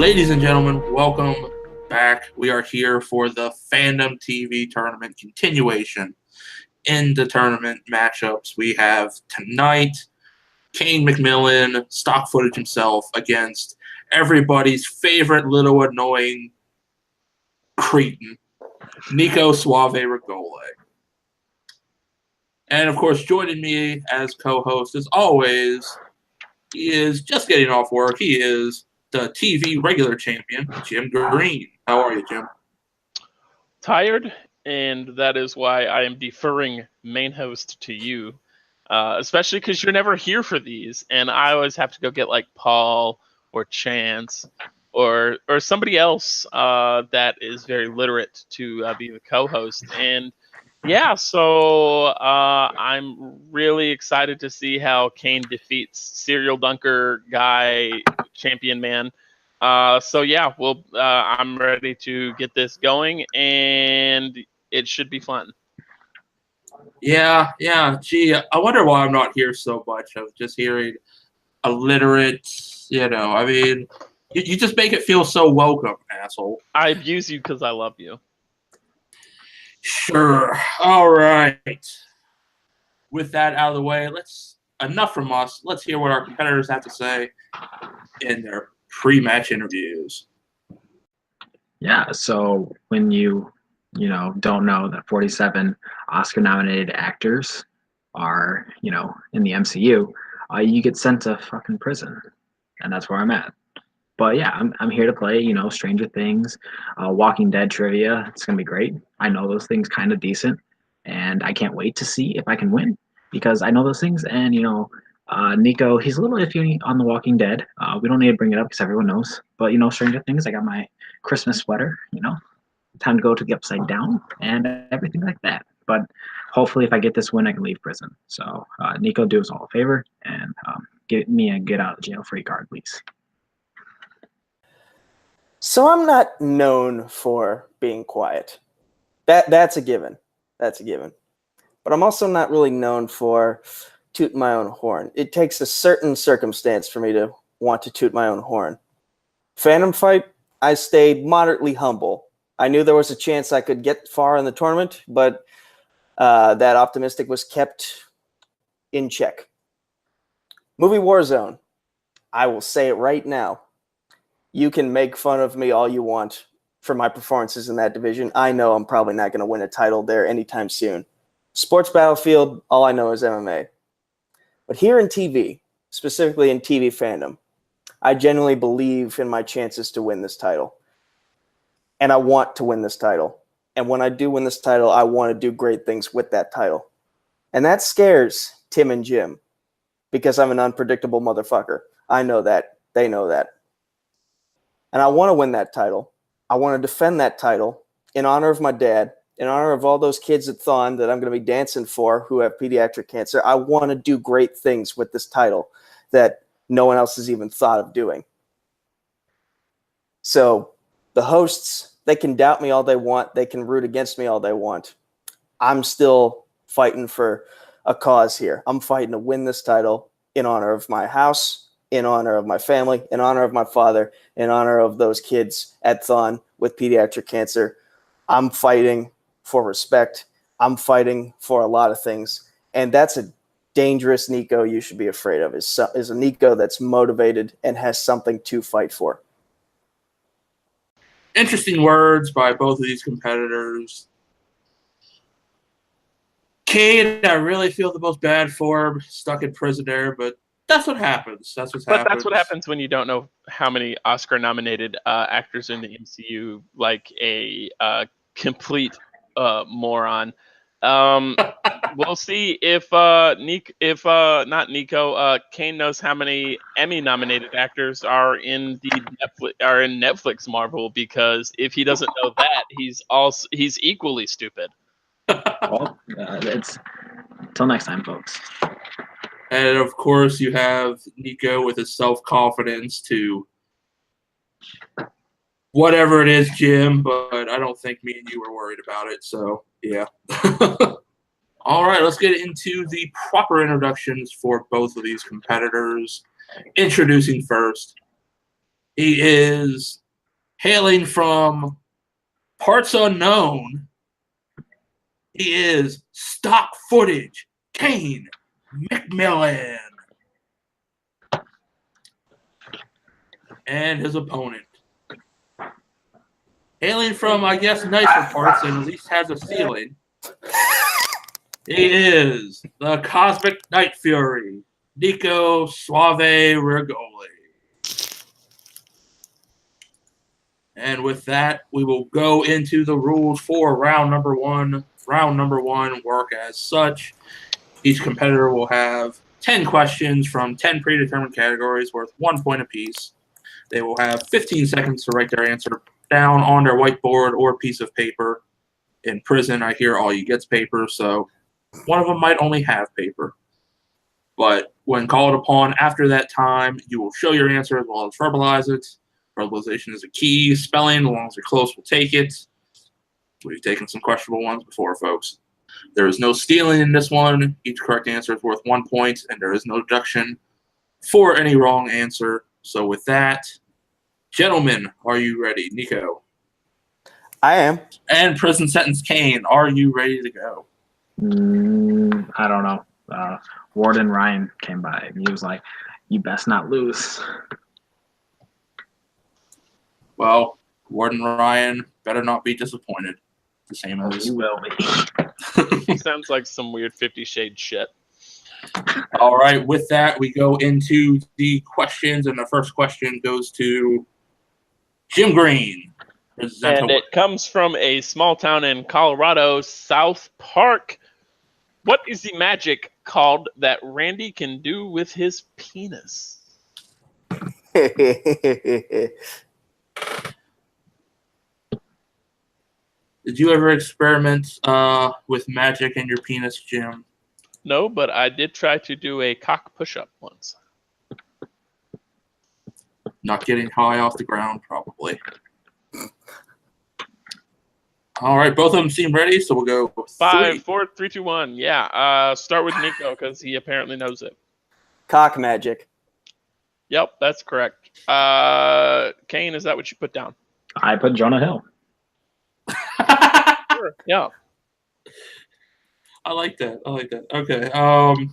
Ladies and gentlemen, welcome back. We are here for the Fandom TV tournament continuation. In the tournament matchups, we have tonight Cain McMillan, stock footage himself, against everybody's favorite little annoying cretin, Nico Suave Regoli. And of course, joining me as co-host, as always, he is just getting off work. He is the TV regular champion, Jim Green. How are you, Jim? Tired, and that is why I am deferring main host to you, especially because you're never here for these, and I always have to go get like Paul or Chance or somebody else that is very literate to be the co-host. And yeah, so I'm really excited to see how Cain defeats Serial Dunker guy, champion man. So yeah, I'm ready to get this going, and it should be fun. Yeah. Gee, I wonder why I'm not here so much. I was just hearing illiterate, I mean, you just make it feel so welcome, asshole. I abuse you because I love you. Sure. All right. With that out of the way, enough from us. Let's hear what our competitors have to say in their pre-match interviews. Yeah, so when you don't know that 47 Oscar-nominated actors are, in the MCU, you get sent to fucking prison, and that's where I'm at. But yeah, I'm here to play, Stranger Things, Walking Dead trivia. It's gonna be great. I know those things kind of decent, and I can't wait to see if I can win because I know those things. And Nico, he's a little iffy on The Walking Dead. We don't need to bring it up because everyone knows. But Stranger Things, I got my Christmas sweater. Time to go to the Upside Down and everything like that. But hopefully, if I get this win, I can leave prison. So Nico, do us all a favor and get me a get out of jail free card, please. So I'm not known for being quiet. That's a given. That's a given. But I'm also not really known for tooting my own horn. It takes a certain circumstance for me to want to toot my own horn. Phantom fight, I stayed moderately humble. I knew there was a chance I could get far in the tournament, but that optimistic was kept in check. Movie Warzone, I will say it right now. You can make fun of me all you want for my performances in that division. I know I'm probably not going to win a title there anytime soon. Sports Battlefield, all I know is MMA. But here in TV, specifically in TV fandom, I genuinely believe in my chances to win this title. And I want to win this title. And when I do win this title, I want to do great things with that title. And that scares Tim and Jim because I'm an unpredictable motherfucker. I know that. They know that. And I want to win that title. I want to defend that title in honor of my dad, in honor of all those kids at Thon that I'm going to be dancing for who have pediatric cancer. I want to do great things with this title that no one else has even thought of doing. So the hosts, they can doubt me all they want. They can root against me all they want. I'm still fighting for a cause here. I'm fighting to win this title in honor of my house, in honor of my family, in honor of my father, in honor of those kids at Thon with pediatric cancer. I'm fighting for respect. I'm fighting for a lot of things. And that's a dangerous Nico you should be afraid of, is a Nico that's motivated and has something to fight for. Interesting words by both of these competitors. Cain, I really feel the most bad for him, stuck in prison there, but that's what happens. That's what happens when you don't know how many Oscar-nominated actors in the MCU, like a complete moron. We'll see if not Nico, Cain knows how many Emmy-nominated actors are in Netflix Marvel, because if he doesn't know that, he's equally stupid. Well, it's until next time, folks. And of course, you have Nico with his self-confidence to whatever it is, Jim, but I don't think me and you were worried about it, so yeah. All right, let's get into the proper introductions for both of these competitors. Introducing first He is hailing from parts unknown. He is stock footage Cain McMillan. And his opponent, hailing from, I guess, nicer parts and at least has a ceiling, he is the Cosmic Nightfury, Nico Suave Regoli. And with that, we will go into the rules for round number one. Round number one work as such. Each competitor will have 10 questions from 10 predetermined categories worth 1 point apiece. They will have 15 seconds to write their answer down on their whiteboard or piece of paper. In prison, I hear all you get's paper, so one of them might only have paper. But when called upon after that time, you will show your answer as well as verbalize it. Verbalization is a key. Spelling, as long as you're close, will take it. We've taken some questionable ones before, folks. There is no stealing in this one. Each correct answer is worth 1 point, and there is no deduction for any wrong answer. So with that, gentlemen, are you ready? Nico? I am. And prison sentence Cain, are you ready to go? I don't know. Warden Ryan came by and he was like, "You best not lose." Well, Warden Ryan better not be disappointed. The same as You will be. Sounds like some weird 50 Shades shit. All right, with that, we go into the questions, and the first question goes to Jim Green. And it comes from a small town in Colorado, South Park. What is the magic called that Randy can do with his penis? Did you ever experiment with magic in your penis, Jim? No, but I did try to do a cock push-up once. Not getting high off the ground, probably. All right, both of them seem ready, so we'll go 5, 4, 3, 2, 1. Yeah, start with Nico because he apparently knows it. Cock magic. Yep, that's correct. Cain, is that what you put down? I put Jonah Hill. Sure. Yeah. I like that. Okay.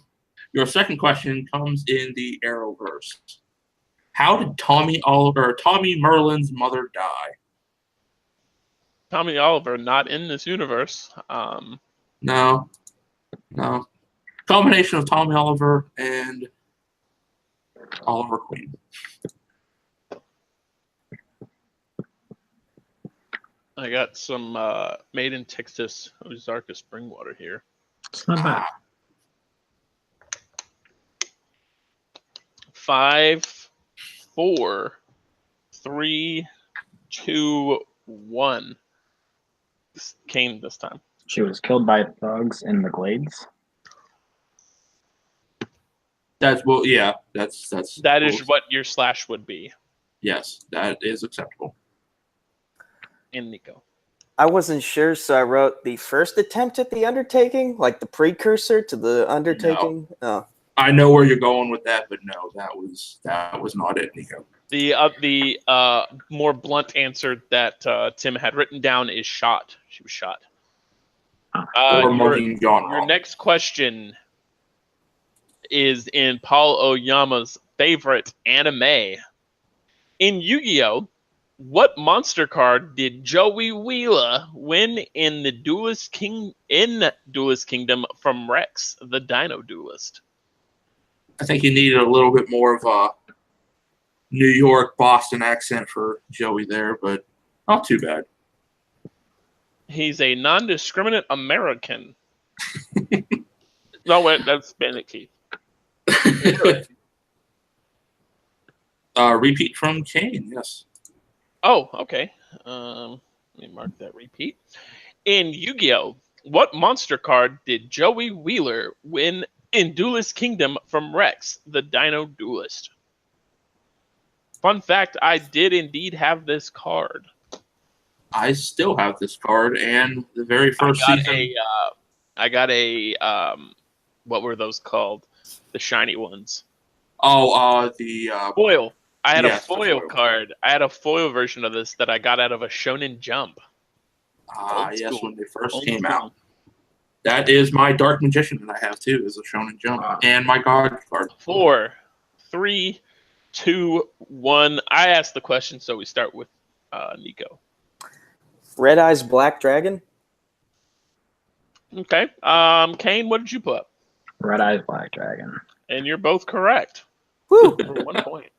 Your second question comes in the Arrowverse. How did Tommy Merlin's mother die? Tommy Oliver, not in this universe. No. Combination of Tommy Oliver and Oliver Queen. I got some made in Texas Ozarka spring water here. It's not bad. 5, 4, 3, 2, 1. Cain this time. She was killed by thugs in the Glades. That is what your slash would be. Yes, that is acceptable. And Nico. I wasn't sure, so I wrote the first attempt at the undertaking, like the precursor to the undertaking. No. Oh. I know where you're going with that, but no, that was not it, Nico. The more blunt answer that Tim had written down is shot. She was shot. Your next question is in Paul Oyama's favorite anime. In Yu-Gi-Oh!, what monster card did Joey Wheeler win in the Duelist Kingdom from Rex, the Dino Duelist? I think you needed a little bit more of a New York, Boston accent for Joey there, but not too bad. He's a non-discriminate American. No, wait, that's Bandit Keith. Repeat from Cain, yes. Oh, okay. Let me mark that repeat. In Yu-Gi-Oh!, what monster card did Joey Wheeler win in Duelist Kingdom from Rex, the Dino Duelist? Fun fact, I did indeed have this card. I still have this card, and the very first season... I got a... what were those called? The shiny ones. Oh, the... Foil. I had Yes, a the foil foil. card. I had a foil version of this that I got out of a Shonen Jump. Ah, Old yes, school. when they first Old came school. out. That is my Dark Magician that I have too, is a Shonen Jump. Wow. And my God card. 4, 3, 2, 1. I asked the question, so we start with Nico. Red Eyes Black Dragon. Okay. Cain, what did you put? Red Eyes Black Dragon. And you're both correct. Woo! For 1 point.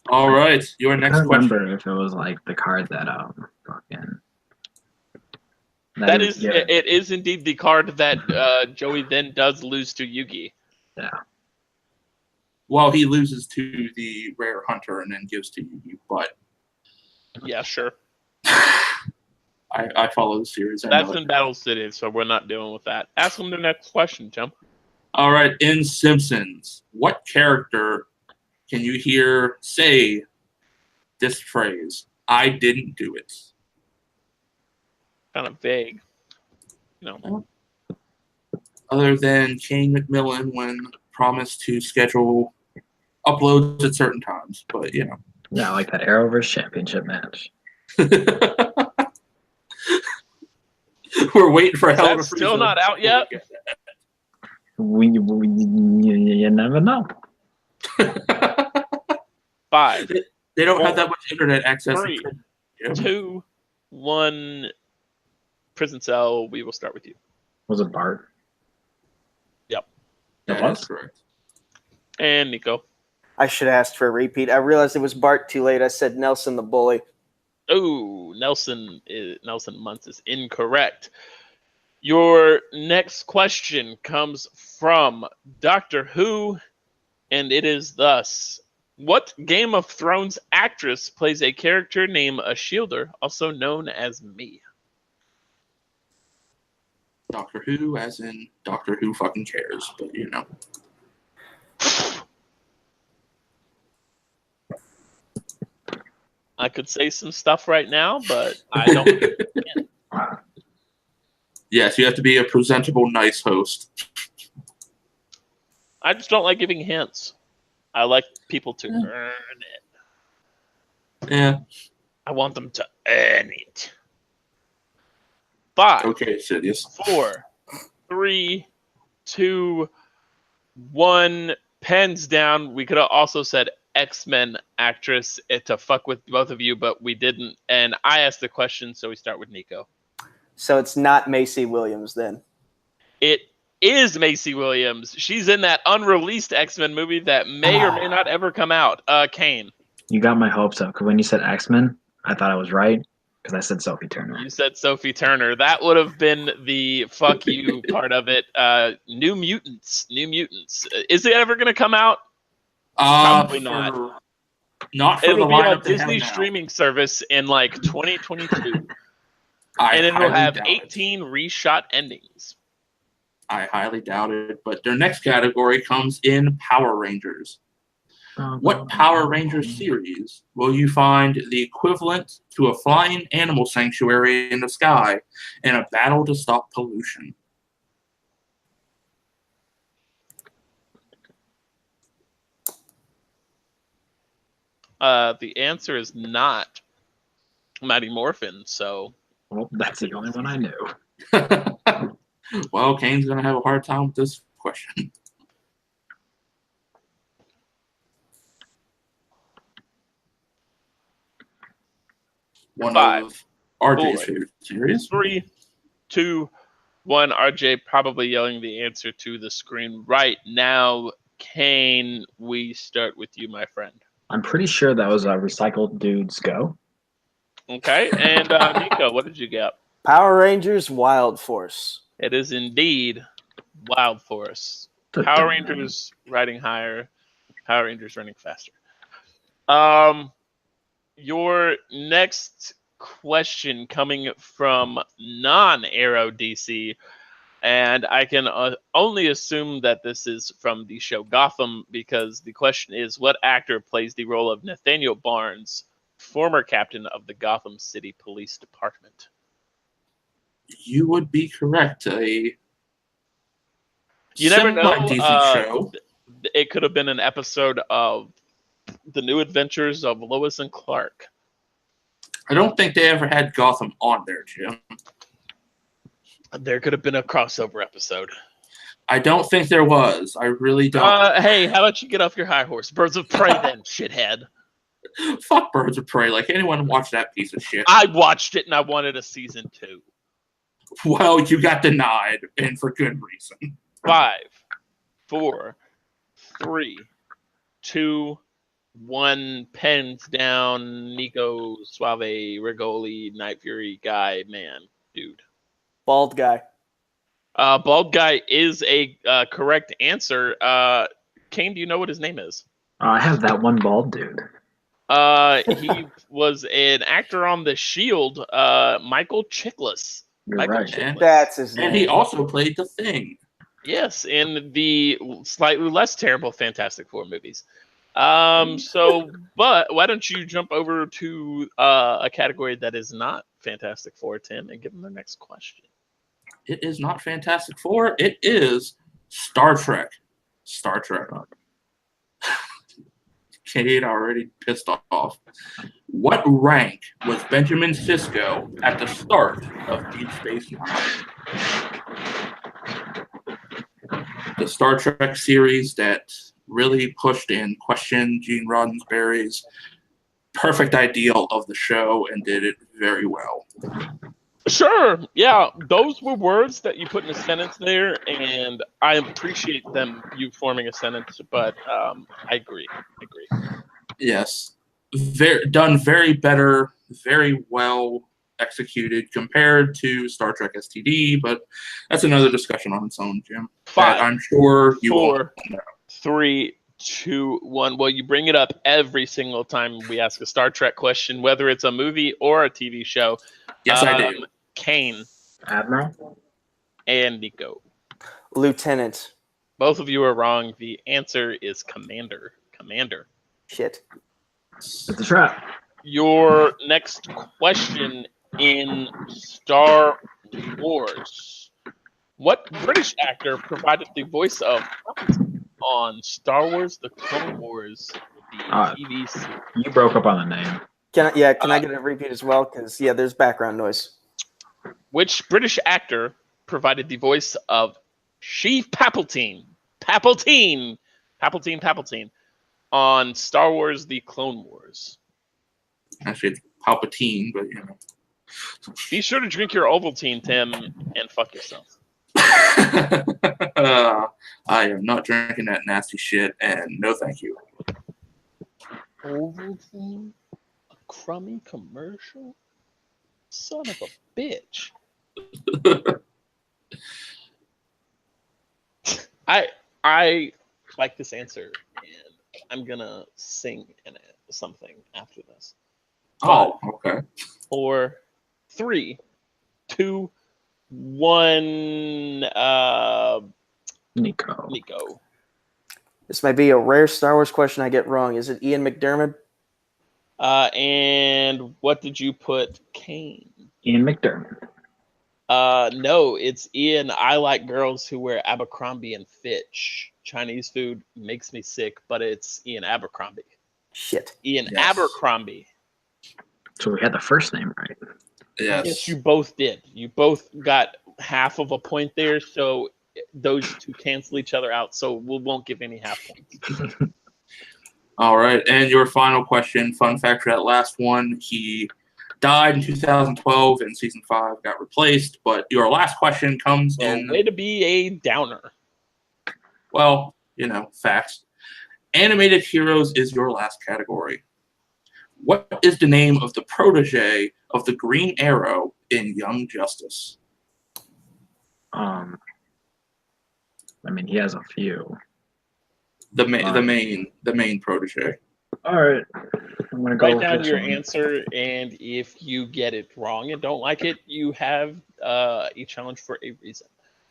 All right, your I next can't question. remember if it was like the card that fucking. That he is, was given. it is indeed the card that Joey then does lose to Yugi. Yeah. Well, he loses to the Rare Hunter and then gives to you, but Yeah, sure. I follow the series. I That's know in it. Battle City, so we're not dealing with that. Ask him the next question, Jim. All right, in Simpsons, what character can you hear say this phrase, "I didn't do it"? Kind of vague. You know. Other than Cain McMillan when promised to schedule uploads at certain times, but you know. Yeah, like that Arrowverse championship match. We're waiting for Is Hell that to Freeze still not out yet? You never know. 5, They don't have that much internet access. 3, 2, 1. Prison Cell, we will start with you. Was it Bart? Yep. It That is was? correct. And Nico. I should have asked for a repeat. I realized it was Bart too late. I said Nelson the Bully. Oh, Nelson Muntz is incorrect. Your next question comes from Doctor Who, and it is thus: what Game of Thrones actress plays a character named Ashildr, also known as Me? Doctor Who, as in Doctor Who fucking cares, but you know. I could say some stuff right now, but I don't. Yes, you have to be a presentable, nice host. I just don't like giving hints. I like people to earn it. Yeah. I want them to earn it. 5, Okay, Sidious. 4, 3, 2, 1. Pens down. We could have also said X-Men actress to fuck with both of you, but we didn't. And I asked the question, so we start with Nico. So it's not Macy Williams then. It is Macy Williams. She's in that unreleased X-Men movie that may or may not ever come out. Cain. You got my hopes up because when you said X-Men, I thought I was right because I said Sophie Turner. You said Sophie Turner. That would have been the fuck you part of it. New Mutants. Is it ever going to come out? Probably not. Not for It'll the be on lineup they have Disney now. streaming service in like 2022. I And it'll highly have doubt it. 18 reshot endings. I highly doubt it. But their next category comes in Power Rangers. What Power Rangers series will you find the equivalent to a flying animal sanctuary in the sky in a battle to stop pollution? The answer is not Mighty Morphin, so Well, that's the only one I knew. Well, Kane's going to have a hard time with this question. One 5, of RJ's 4, favorite series. 3, 2, 1. RJ probably yelling the answer to the screen right now. Cain, we start with you, my friend. I'm pretty sure that was a Recycled Dudes Go. Okay, and Nico, what did you get? Power Rangers Wild Force. It is indeed Wild Force. Power Rangers riding higher, Power Rangers running faster. Your next question coming from non-Arrow DC, and I can only assume that this is from the show Gotham, because the question is, what actor plays the role of Nathaniel Barnes, former captain of the Gotham City Police Department? You would be correct. You never know. Decent show. It could have been an episode of The New Adventures of Lois and Clark. I don't think they ever had Gotham on there, Jim. There could have been a crossover episode. I don't think there was. I really don't. Hey, how about you get off your high horse? Birds of Prey then, shithead. Fuck Birds of Prey. Like, anyone watch that piece of shit? I watched it and I wanted a season 2. Well, you got denied, and for good reason. 5, 4, 3, 2, 1. Pens down. Nico Suave Regoli, Nightfury guy, man, dude. Bald guy. Bald guy is a correct answer. Cain, do you know what his name is? I have that one bald dude. He was an actor on The Shield, Michael Chiklis. You're Michael right. Chiklis. That's his name. And he also played The Thing. Yes, in the slightly less terrible Fantastic Four movies. But why don't you jump over to a category that is not Fantastic Four, Tim, and give them the next question. It is not Fantastic Four. It is Star Trek. Star Trek. Kate already pissed off. What rank was Benjamin Sisko at the start of Deep Space Nine? The Star Trek series that really pushed and questioned Gene Roddenberry's perfect ideal of the show and did it very well. Sure. Yeah, those were words that you put in a sentence there, and I appreciate you forming a sentence, but I agree. Yes. Done very better, very well executed compared to Star Trek STD, but that's another discussion on its own, Jim. 5, I'm sure you 4, will. 3, 2, 1. Well, you bring it up every single time we ask a Star Trek question, whether it's a movie or a TV show. Yes, I do. Cain. Admiral? And Nico. Lieutenant. Both of you are wrong. The answer is Commander. Commander. Shit. It's a trap. Your next question in Star Wars. What British actor provided the voice of on Star Wars: The Clone Wars, the TV series? You broke up on the name. Can I get a repeat as well? Because there's background noise. Which British actor provided the voice of Sheev Palpatine on Star Wars: The Clone Wars? Actually, it's Palpatine, but you know. Be sure to drink your Ovaltine, Tim, and fuck yourself. I am not drinking that nasty shit, and no thank you. Ovaltine? A crummy commercial? Son of a bitch. I like this answer, and I'm gonna sing in it something after this. Oh, okay. 4, 3, 2, 1. Nico. This might be a rare Star Wars question I get wrong. Is it Ian McDiarmid? And what did you put, Cain? Ian McDiarmid. No, it's Ian. I like girls who wear Abercrombie and Fitch. Chinese food makes me sick, but it's Ian Abercrombie. Shit. Ian Abercrombie. So we had the first name right. Yes, you both did. You both got half of a point there, so those two cancel each other out, so we won't give any half points. All right, and your final question, fun fact for that last one, he died in 2012 and season 5 got replaced, but your last question comes in... Way to be a downer. Well, you know, facts. Animated heroes is your last category. What is the name of the protege of the Green Arrow in Young Justice? I mean, he has a few. The main protege. All right, I'm gonna go Write with down this your one. answer, and if you get it wrong and don't like it, you have a challenge for a reason.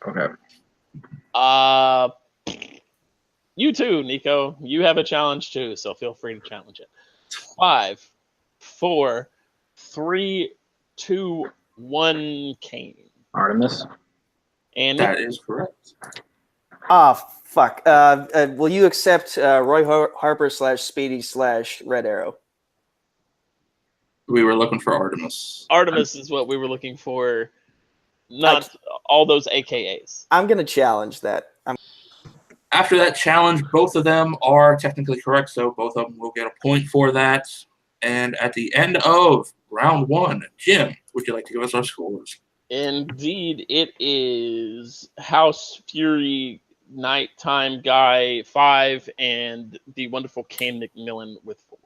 Okay. You too, Nico. You have a challenge too, so feel free to challenge it. 5, 4, 3, 2, 1. Cain. Artemis. And That is correct. Ah, fuck. Will you accept Roy Harper / Speedy / Red Arrow? We were looking for Artemis. Artemis is what we were looking for, not all those AKAs. I'm going to challenge that. After that challenge, both of them are technically correct, so both of them will get a point for that. And at the end of round 1, Jim, would you like to give us our scores? Indeed, it is House Fury Nighttime Guy 5 and the wonderful Cain McMillan with 4.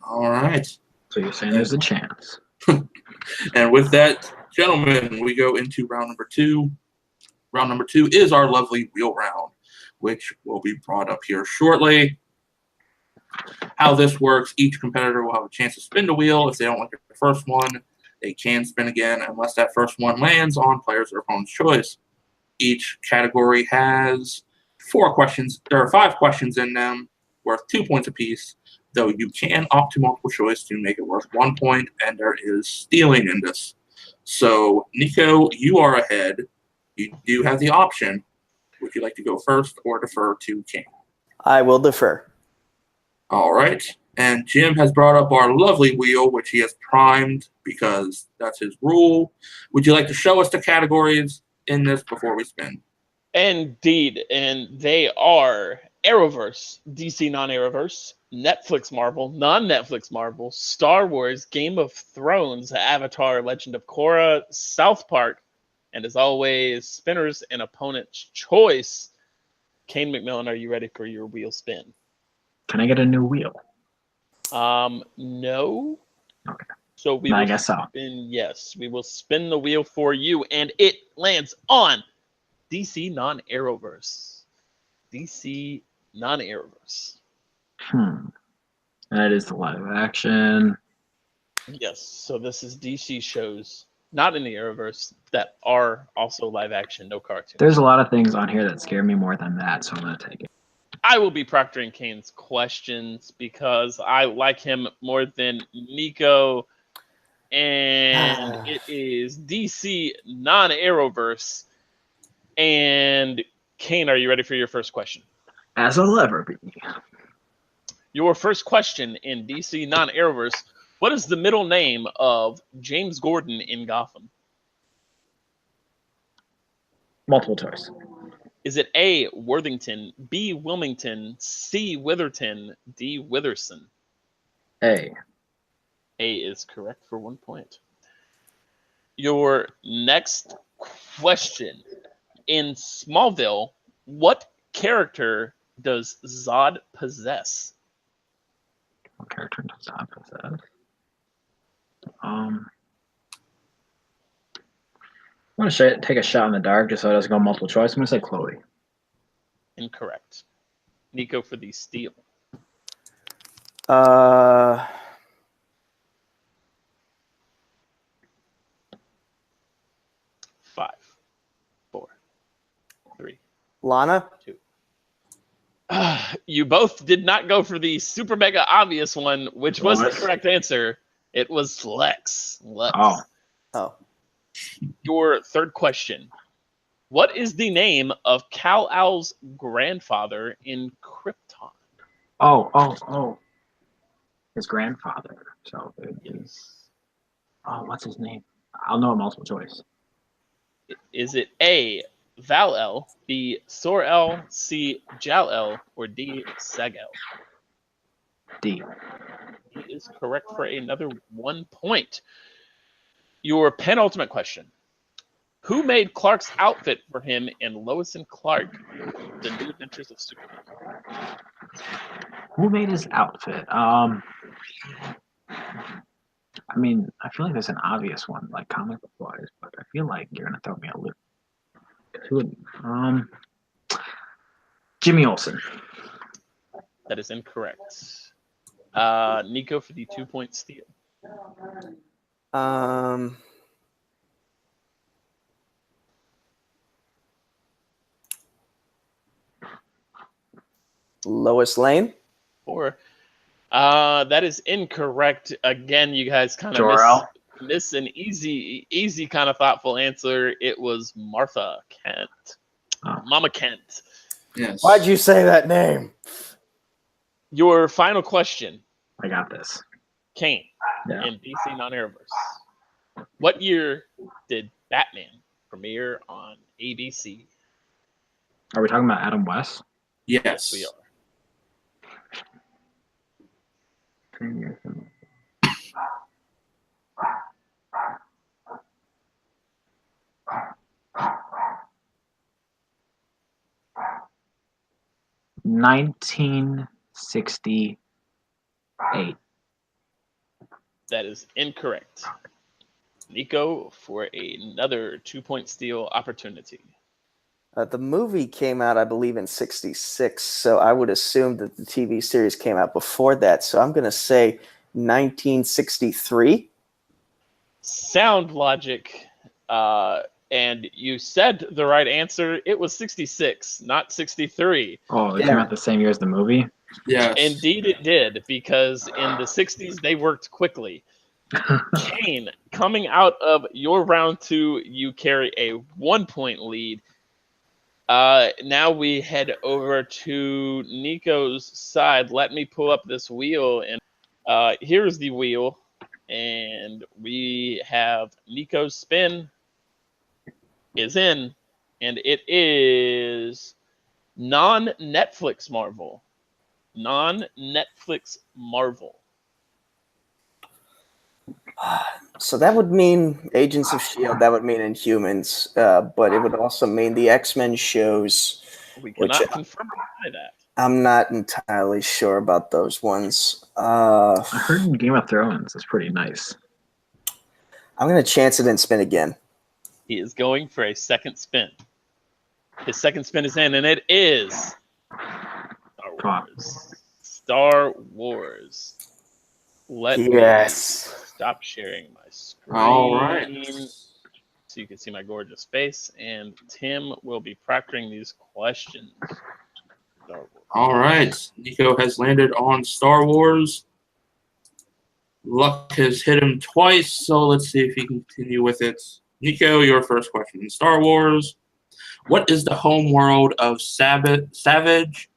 All right. So you're saying there's a chance. And with that, gentlemen, we go into round number 2. Round number 2 is our lovely wheel round, which will be brought up here shortly. How this works, each competitor will have a chance to spin the wheel. If they don't like the first one, they can spin again unless that first one lands on players or opponent's choice. Each category has 4 questions. There are 5 questions in them, worth 2 points apiece, though you can opt to multiple choice to make it worth 1 point, and there is stealing in this. So, Nico, you are ahead. You do have the option. Would you like to go first or defer to Cain? I will defer. All right. And Jim has brought up our lovely wheel, which he has primed because that's his rule. Would you like to show us the categories in this before we spin? Indeed, and they are Arrowverse, DC non-Arrowverse, Netflix Marvel, non-Netflix Marvel, Star Wars, Game of Thrones, Avatar, Legend of Korra, South Park, and as always, spinners and opponent's choice. Cain McMillan, are you ready for your wheel spin? Can I get a new wheel? No. Okay. So we I will guess so. spin, yes, we will spin the wheel for you, and it lands on DC non-Arrowverse. DC non-Arrowverse. That is the live action. Yes, so this is DC shows, not in the Arrowverse, that are also live action, no cartoons. There's a lot of things on here that scare me more than that, so I'm going to take it. I will be proctoring Cain's questions because I like him more than Nico. And it is DC non-Arrowverse. And Cain, are you ready for your first question? As I'll ever be. Your first question in DC non-Arrowverse: what is the middle name of James Gordon in Gotham? Multiple choice. Is it A, Worthington, B, Wilmington, C, Witherton, D, Witherson? A. A is correct for 1 point. Your next question. In Smallville, what character does Zod possess? What character does Zod possess? I'm going to take a shot in the dark just so it doesn't go multiple choice. I'm going to say Chloe. Incorrect. Nico for the steal. 5, 4, 3. Lana? 2. You both did not go for the super mega obvious one, which was the correct answer. It was Lex. Oh. Your third question. What is the name of Kal-El's grandfather in Krypton? Oh. His grandfather. So, Yes. what's his name? I'll know a multiple choice. Is it A, Val-El, B, Sor-El, C, Jal-El, or D, Seg-El? D. D is correct for another 1 point. Your penultimate question. Who made Clark's outfit for him in Lois and Clark, The New Adventures of Superman? Who made his outfit? I mean, I feel like there's an obvious one, like comic book wise, but I feel like you're gonna throw me a loop. Who would? Jimmy Olsen. That is incorrect. Nico for the 2 point steal. Lois Lane? 4. That is incorrect. Again, you guys kind of miss an easy kind of thoughtful answer. It was Martha Kent. Mama Kent. Yes. Why'd you say that name? Your final question, I got this. Cain, Yeah. in DC Non-Arrowverse. What year did Batman premiere on ABC? Are we talking about Adam West? Yes. We are. 10 years. 1968. That is incorrect. Nico for another 2-point steal opportunity. The movie came out, I believe, in '66, so I would assume that the TV series came out before that. So I'm going to say 1963. Sound logic, and you said the right answer. It was 66, not 63. Oh, it Yeah. came out the same year as the movie? Yes. Indeed it did, because in the 60s they worked quickly. Cain, coming out of your round 2, you carry a 1-point lead. Now we head over to Nico's side. Let me pull up this wheel, and here's the wheel, and we have Nico's spin is in, and it is non-Netflix Marvel. Non-Netflix Marvel. So that would mean Agents of S.H.I.E.L.D., that would mean Inhumans, but it would also mean the X-Men shows. We Which, cannot confirm or deny that. I'm not entirely sure about those ones. I heard Game of Thrones is pretty nice. I'm going to chance it and spin again. He is going for a second spin. His second spin is in, and it is Star Wars. Star Wars. Let me stop sharing my screen. All right. So you can see my gorgeous face, and Tim will be proctoring these questions. Star Wars. All right. Nico has landed on Star Wars. Luck has hit him twice, so let's see if he can continue with it. Nico, your first question in Star Wars. What is the home world of Savage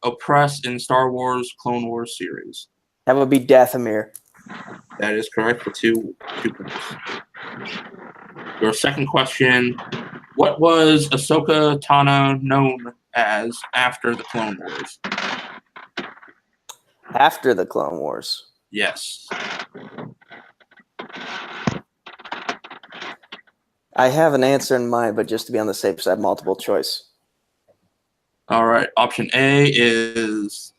Opress in Star Wars Clone Wars series? That would be Dathomir. That is correct for two points. Your second question. What was Ahsoka Tano known as after the Clone Wars? After the Clone Wars. Yes. I have an answer in mind, but just to be on the safe side, multiple choice. All right. Option A is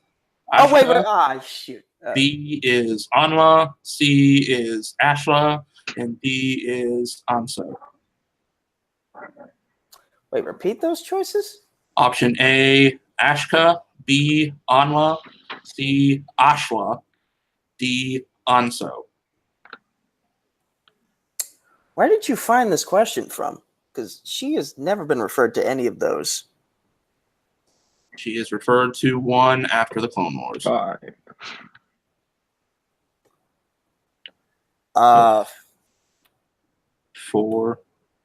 Oh, wait, Ashla. shoot. B is Anla. C is Ashla. And D is Anso. Wait, repeat those choices? Option A, Ashka. B, Anla. C, Ashla. D, Anso. Where did you find this question from? Because she has never been referred to any of those. She is referred to one after the Clone Wars. 5. 4,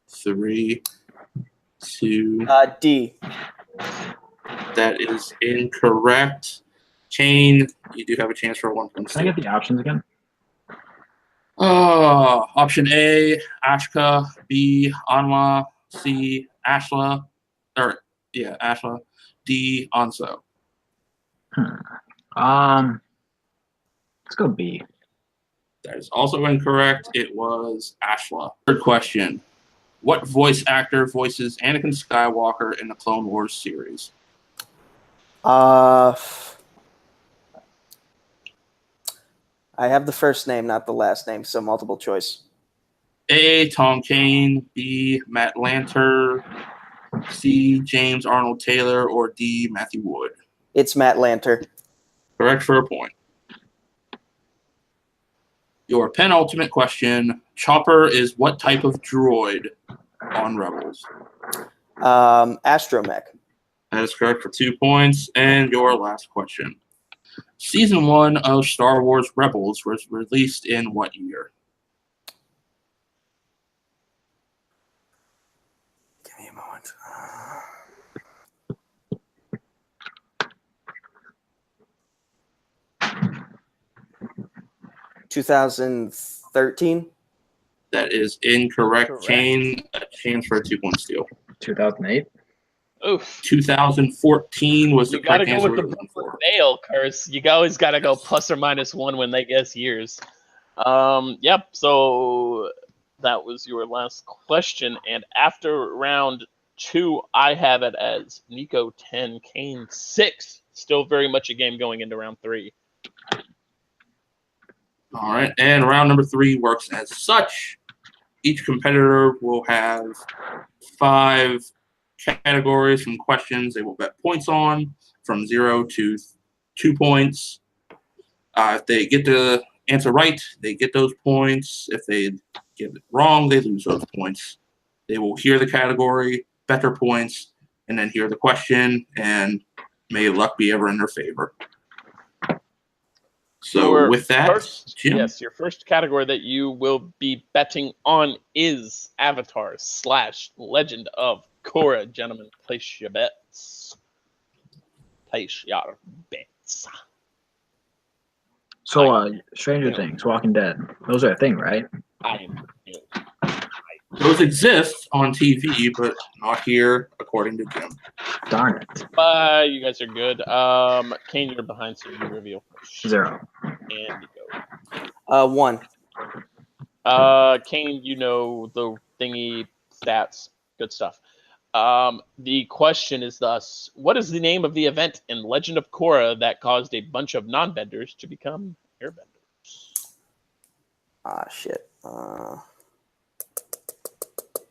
3, 2. D. That is incorrect. Cain, you do have a chance for a 1 point. Can I get the options again? Option A, Ashka. B, Anla. C, Ashla. Ashla. D, Anso. Let's go B. That is also incorrect. It was Ashla. Third question. What voice actor voices Anakin Skywalker in the Clone Wars series? I have the first name, not the last name, so multiple choice. A, Tom Kane. B, Matt Lanter. C, James Arnold Taylor. Or D, Matthew Wood. It's Matt Lanter. Correct for a point. Your penultimate question. Chopper is what type of droid on Rebels? Astromech. That is correct for 2 points. And your last question. Season 1 of Star Wars Rebels was released in what year? Give me a moment. 2013. That is incorrect. Correct. Cain, a chance for a 2-point steal. 2008. Oof. 2014 was the You gotta correct go answer. with the Brooklyn Nail curse. You always gotta go plus or minus 1 when they guess years. Yep. So that was your last question, and after round 2, I have it as Nico 10, Cain 6. Still very much a game going into round 3. All right, and round number 3 works as such. Each competitor will have 5 categories from questions they will bet points on, from 0 to 2 points. If they get the answer right, they get those points. If they get it wrong, they lose those points. They will hear the category, bet their points, and then hear the question, and may luck be ever in their favor. So Your with that, Jim? Yes, your first category that you will be betting on is Avatar / Legend of Korra. Gentlemen, place your bets. Place your bets. So, Stranger Things, Walking Dead, those are a thing, right? I am new. Those exist on TV, but not here, according to Jim. Darn it. You guys are good. Cain, you're behind, so you reveal. 0. And Nico. 1. Cain, you know the thingy, stats, good stuff. The question is thus: what is the name of the event in Legend of Korra that caused a bunch of non-benders to become airbenders? Ah, shit.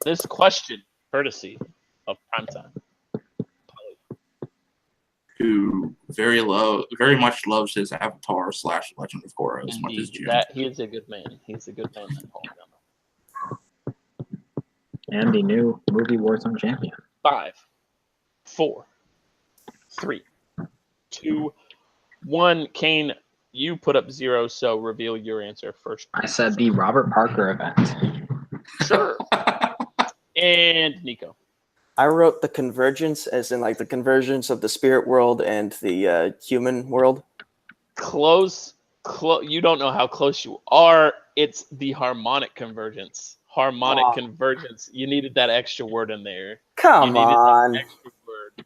This question, courtesy of Primetime. Who very much loves his Avatar / Legend of Korra as much as Jim. He is a good man. He's a good man. And the new movie Warzone Champion. 5, 4, 3, 2, 1. Cain, you put up 0, so reveal your answer first. I said the Robert Parker event. Sure. And Nico. I wrote the convergence, as in like the convergence of the spirit world and the human world. Close. You don't know how close you are. It's the harmonic convergence. Harmonic convergence. You needed that extra word in there. Come on. Extra word.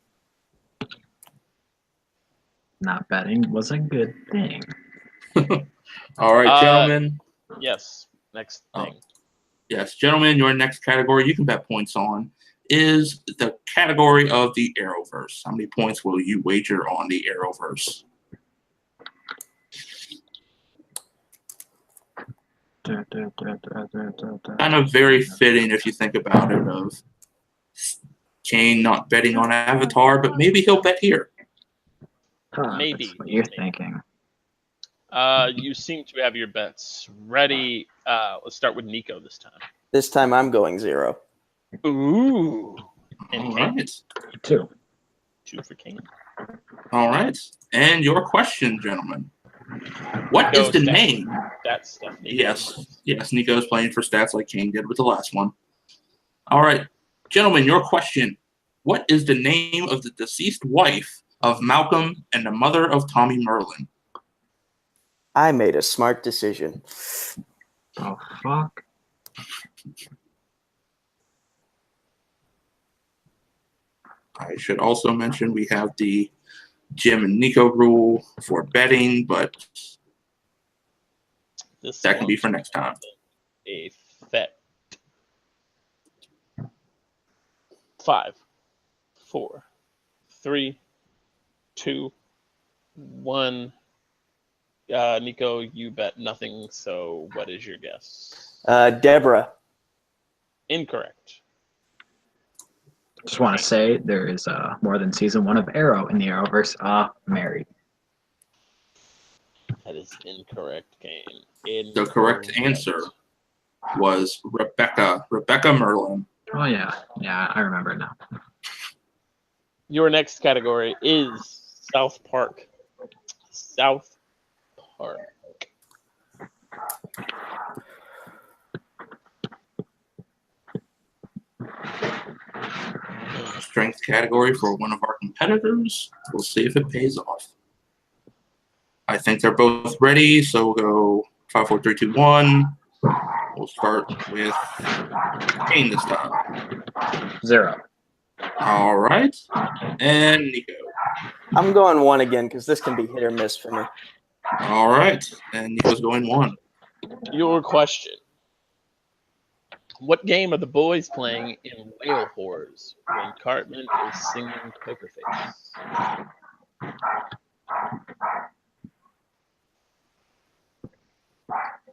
Not betting was a good thing. All right, gentlemen. Yes. Next thing. Yes, gentlemen, your next category you can bet points on is the category of the Arrowverse. How many points will you wager on the Arrowverse? Kind of very fitting if you think about it, of Cain not betting on Avatar, but maybe he'll bet here. Maybe. That's what you're thinking. You seem to have your bets ready. Let's start with Nico this time. This time I'm going 0. Ooh. And All Cain? right. 2. 2 for Cain. All right. And your question, gentlemen. What is the name? That stuff. Yes, Nico's playing for stats like Cain did with the last one. All right, gentlemen, your question. What is the name of the deceased wife of Malcolm and the mother of Tommy Merlin? I made a smart decision. Oh, fuck. I should also mention we have the Jim and Nico rule for betting, but that can be for next time. A fet. 5, 4, 3, 2, 1. Nico, you bet nothing, so what is your guess? Deborah. Incorrect. Just want to say there is more than season 1 of Arrow in the Arrowverse. Married. That is incorrect, Cain. The correct answer was Rebecca Merlin. Oh, yeah. Yeah, I remember now. Your next category is South Park. South Park. Strength category for one of our competitors. We'll see if it pays off. I think they're both ready, so we'll go 5, 4, 3, 2, 1. We'll start with Cain this time. 0. All right. And Nico. I'm going 1 again because this can be hit or miss for me. All right. And Nico's going 1. Your question. What game are the boys playing in Whale Whores when Cartman is singing Poker Face?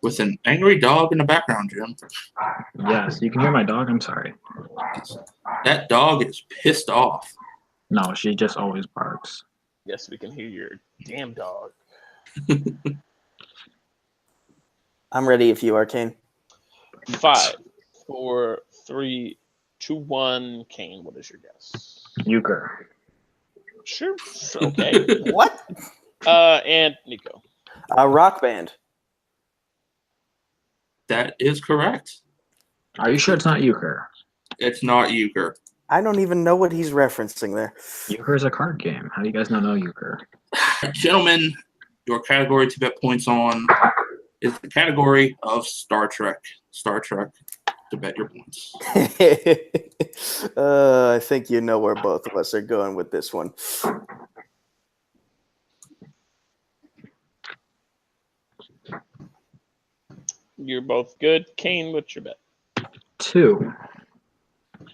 With an angry dog in the background, Jim. Yes, you can hear my dog. I'm sorry. That dog is pissed off. No, she just always barks. Yes, we can hear your damn dog. I'm ready if you are, Cain. 5, 4, 3, 2, 1. Cain, what is your guess? Euchre. Sure. Okay. What? And Nico. Rock Band. That is correct. Are you sure it's not Euchre? It's not Euchre. I don't even know what he's referencing there. Euchre is a card game. How do you guys not know Euchre? Gentlemen, your category to bet points on is the category of Star Trek. Star Trek to bet your points. I think you know where both of us are going with this one. You're both good. Cain, what's your bet? 2.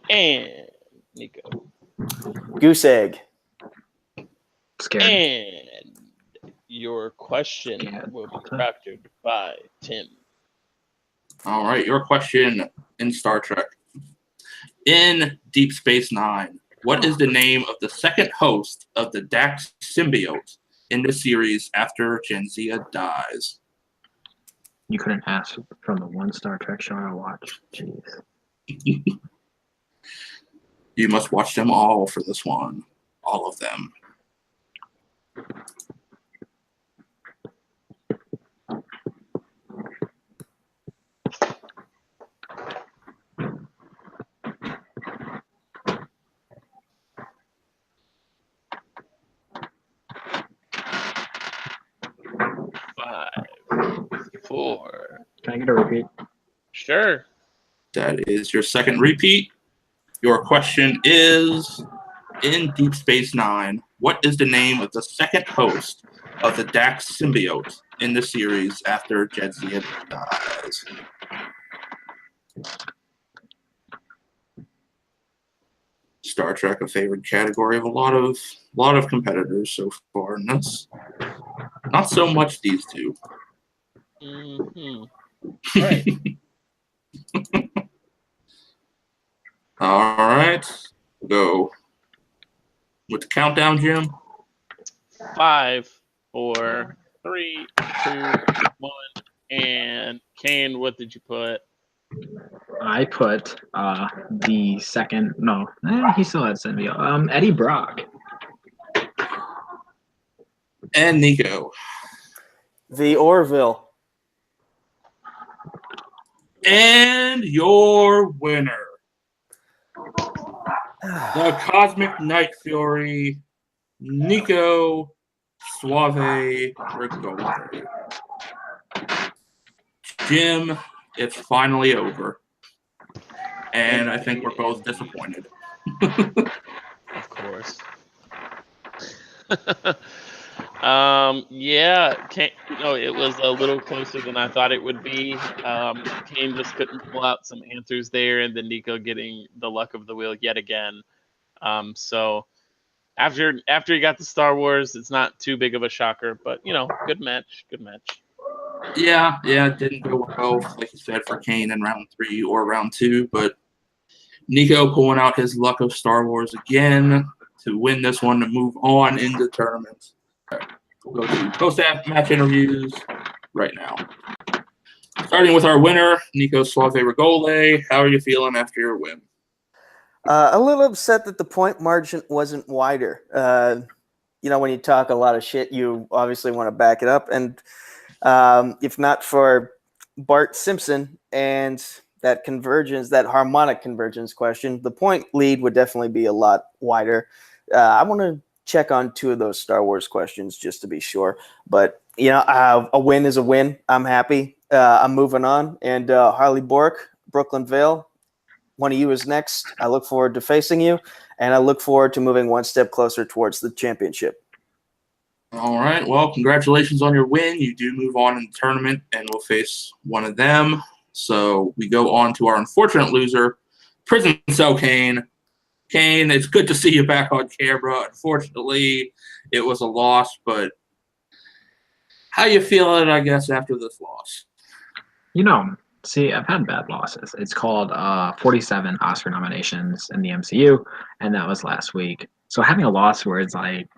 And Nico. Goose egg. Scared. And your question Scared. will be factored by Tim. All right, your question in Star Trek. In Deep Space Nine, what is the name of the second host of the Dax symbiote in the series after Jadzia dies? You couldn't ask from the one Star Trek show I watched. Jeez. You must watch them all for this one. All of them. Can I get a repeat? Sure. That is your second repeat. Your question is, in Deep Space Nine, what is the name of the second host of the Dax symbiote in the series after Jadzia dies? Star Trek, a favorite category of a lot of competitors so far, and that's not so much these two. Mm-hmm. All right. All right, go with the countdown, Jim. 5, 4, 3, 2, 1. And Cain, what did you put? I put the second. No, he still had symbiote. Eddie Brock. And Nico. The Orville. And your winner, the Cosmic Nightfury, Nico Suave Regoli. Jim, it's finally over. And I think we're both disappointed. Of course. Yeah, it was a little closer than I thought it would be. Cain just couldn't pull out some answers there, and then Nico getting the luck of the wheel yet again. So after he got the Star Wars, it's not too big of a shocker, but good match. Yeah, it didn't go well, like you said, for Cain in round 3 or round 2, but Nico pulling out his luck of Star Wars again to win this one to move on in the tournament. We'll go to post-match interviews right now. Starting with our winner, Nico Suave Regoli. How are you feeling after your win? A little upset that the point margin wasn't wider. When you talk a lot of shit, you obviously want to back it up. And if not for Bart Simpson and that harmonic convergence question, the point lead would definitely be a lot wider. I want to check on 2 of those Star Wars questions just to be sure. But, a win is a win. I'm happy. I'm moving on. And Harley Bork, Brooklyn Vale, one of you is next. I look forward to facing you, and I look forward to moving one step closer towards the championship. All right. Well, congratulations on your win. You do move on in the tournament, and we'll face one of them. So we go on to our unfortunate loser, Prison Cell Cain. Cain, it's good to see you back on camera. Unfortunately, it was a loss, but how you feeling, I guess, after this loss? See, I've had bad losses. It's called 47 Oscar nominations in the MCU, and that was last week. So having a loss where it's like,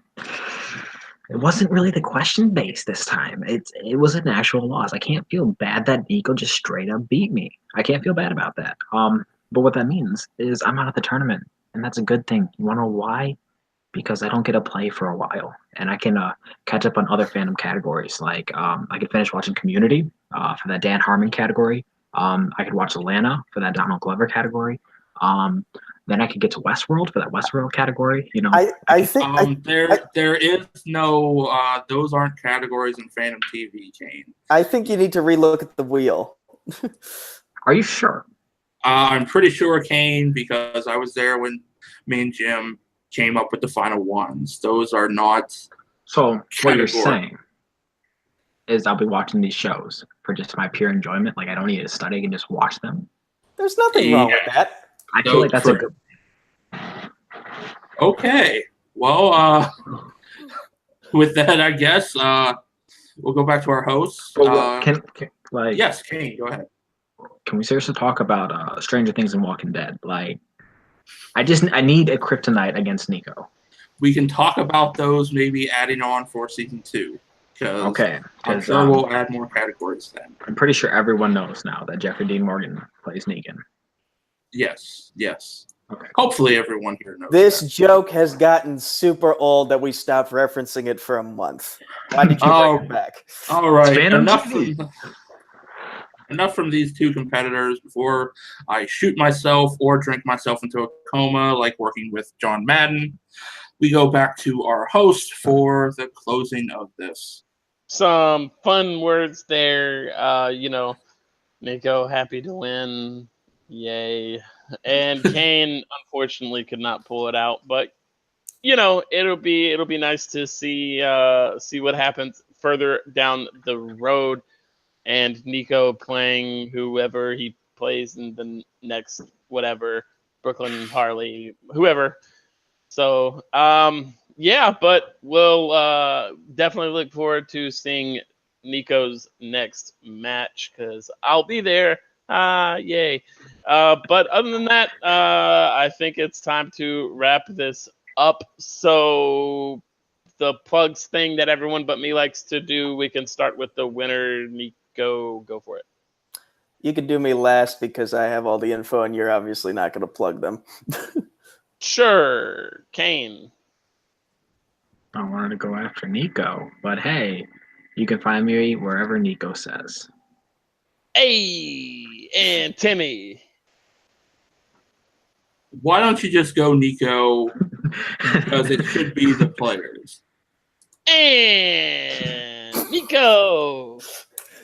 it wasn't really the question base this time. It was an actual loss. I can't feel bad that Nico just straight up beat me. I can't feel bad about that. But what that means is I'm out of the tournament, and that's a good thing. You want to know why? Because I don't get to play for a while, and I can catch up on other fandom categories. Like I could finish watching Community for that Dan Harmon category. I could watch Atlanta for that Donald Glover category. Then I could get to Westworld for that Westworld category. I think there is no those aren't categories in Fandom TV, Cain. I think you need to relook at the wheel. Are you sure? I'm pretty sure, Cain, because I was there when me and Jim came up with the final ones. Those are not. So what you're saying is I'll be watching these shows for just my pure enjoyment. Like I don't need to study; I can just watch them. There's nothing wrong with that. I feel like that's a good. Okay. Well, with that, I guess we'll go back to our hosts. Yes, Cain, go ahead. Can we seriously talk about Stranger Things and Walking Dead? Like, I need a kryptonite against Nico. We can talk about those, maybe adding on for season 2. Okay. I'm sure we'll add more categories then. I'm pretty sure everyone knows now that Jeffrey Dean Morgan plays Negan. Yes. Okay. Hopefully everyone here knows This that. joke has gotten super old that we stopped referencing it for a month. Why did you bring it back? All right. Fandom Enough from these two competitors before I shoot myself or drink myself into a coma like working with John Madden. We go back to our host for the closing of this. Some fun words there. Nico, happy to win. Yay. And Cain, unfortunately, could not pull it out. But, it'll be nice to see what happens further down the road. And Nico playing whoever he plays in the next whatever, Brooklyn, Harley, whoever. So, but we'll definitely look forward to seeing Nico's next match because I'll be there. Yay. But other than that, I think it's time to wrap this up. So the plugs thing that everyone but me likes to do, we can start with the winner, Nico. Go for it. You can do me last because I have all the info and you're obviously not going to plug them. Sure. Cain. I wanted to go after Nico, but hey, you can find me wherever Nico says. Hey, and Timmy. Why don't you just go Nico? Because it should be the players. And Nico.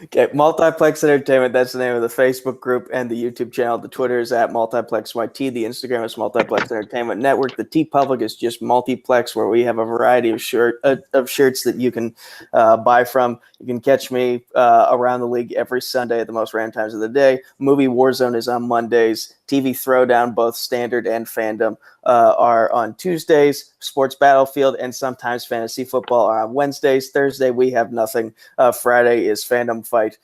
Okay, Multiplex Entertainment, that's the name of the Facebook group and the YouTube channel. The Twitter is at MultiplexYT. The Instagram is Multiplex Entertainment Network. The TeePublic is just Multiplex, where we have a variety of shirts that you can buy from. You can catch me around the league every Sunday at the most random times of the day. Movie Warzone is on Mondays. TV Throwdown, both standard and fandom, are on Tuesdays. Sports Battlefield and sometimes Fantasy Football are on Wednesdays. Thursday, we have nothing. Friday is Fandom Fight.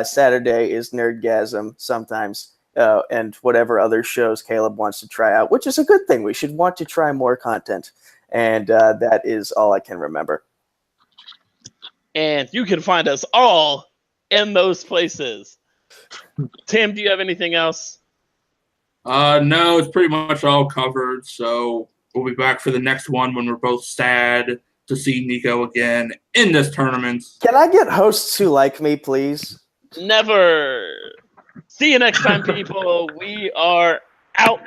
Saturday is Nerdgasm sometimes, and whatever other shows Caleb wants to try out, which is a good thing. We should want to try more content. And that is all I can remember. And you can find us all in those places. Tim, do you have anything else? No, it's pretty much all covered. So we'll be back for the next one when we're both sad to see Nico again in this tournament. Can I get hosts who like me, please? Never. See you next time, people. We are out.